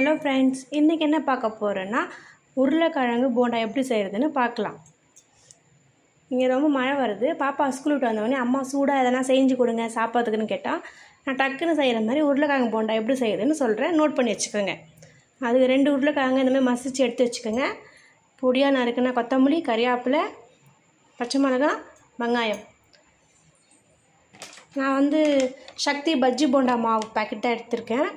Hello friends, இன்றைக்கி என்ன பார்க்க போகிறேன்னா உருளைக்கிழங்கு போண்டா எப்படி செய்கிறதுன்னு பார்க்கலாம். இங்கே ரொம்ப மழை வருது. பாப்பா ஸ்கூல் விட்டு வந்தவொடனே அம்மா சூடாக எதனா செஞ்சு கொடுங்க சாப்பாட்டுக்குன்னு கேட்டால் நான் டக்குன்னு செய்கிற மாதிரி உருளைக்கிழங்கு போண்டா எப்படி செய்கிறதுன்னு சொல்கிறேன். நோட் பண்ணி வச்சுக்கோங்க. அதுக்கு 2 உருளைக்கிழங்கு இந்தமாதிரி மசிச்சு எடுத்து வச்சுக்கோங்க. பொடியாக நறுக்குனா கொத்தமல்லி, கறிவேப்பிலை, பச்சை மிளகாய், வெங்காயம். நான் சக்தி பஜ்ஜி போண்டா மாவு பேக்கெட் தான் எடுத்திருக்கேன்.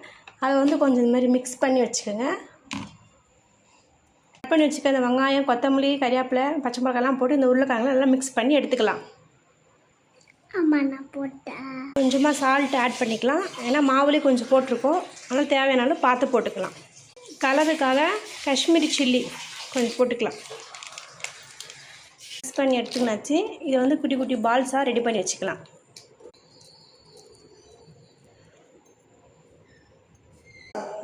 அதை கொஞ்சம் இந்த மாதிரி மிக்ஸ் பண்ணி வச்சுக்கோங்க. கட் பண்ணி வச்சுக்க இந்த வெங்காயம், கொத்தமல்லி, கறிவேப்பிலை, பச்சை மிளகாலாம் போட்டு இந்த உருளைக்கிழங்கு நல்லா மிக்ஸ் பண்ணி எடுத்துக்கலாம். நான் போட்டேன். கொஞ்சமாக சால்ட் ஆட் பண்ணிக்கலாம். ஏன்னா மாவுலேயே கொஞ்சம் போட்டிருக்கோம், அதனால் தேவையானாலும் பார்த்து போட்டுக்கலாம். கலருக்காக காஷ்மீரி சில்லி கொஞ்சம் போட்டுக்கலாம். மிக்ஸ் பண்ணி எடுத்துக்கினாச்சு. இதை குட்டி குட்டி பால்ஸாக ரெடி பண்ணி வச்சுக்கலாம்.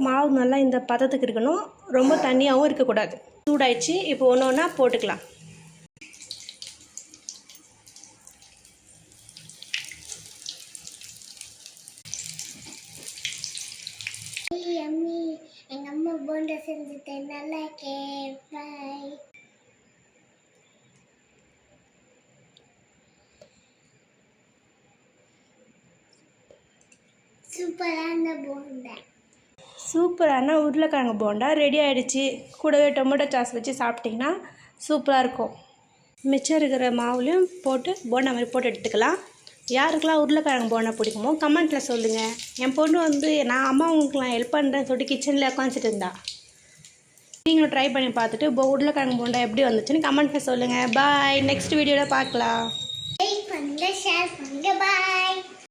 மாவு நல்லா இந்த பதத்துக்கு இருக்கணும், ரொம்ப தண்ணியாகவும் இருக்கக்கூடாது. சூடாயிடுச்சு. இப்போ ஒன்று ஒன்றா போட்டுக்கலாம். எங்கள் அம்மா போண்டா செஞ்சுட்டேன், நல்லா கேட்பாய். சூப்பரான போண்டா. சூப்பரான உருளைக்கிழங்கு போண்டா ரெடி ஆகிடுச்சு. கூடவே டொமேட்டோ சாஸ் வச்சு சாப்பிட்டிங்கன்னா சூப்பராக இருக்கும். மிச்சம் இருக்கிற மாவுலையும் போட்டு போண்டா மாதிரி போட்டு எடுத்துக்கலாம். யாருக்கெல்லாம் உருளைக்கிழங்கு போண்டா பிடிக்குமோ கமெண்ட்டில் சொல்லுங்கள். என் பொண்ணு நான் அம்மாவுக்குலாம் ஹெல்ப் பண்ணுறேன்னு சொல்லிட்டு கிச்சனில் உட்காந்துட்டு இருந்தா. நீங்களும் ட்ரை பண்ணி பார்த்துட்டு உருளைக்கிழங்கு போண்டா எப்படி வந்துச்சுன்னு கமெண்ட்டில் சொல்லுங்கள். பாய். நெக்ஸ்ட் வீடியோவில் பார்க்கலாம். லைக் பண்ணுங்க, ஷேர் பண்ணுங்க. பாய்.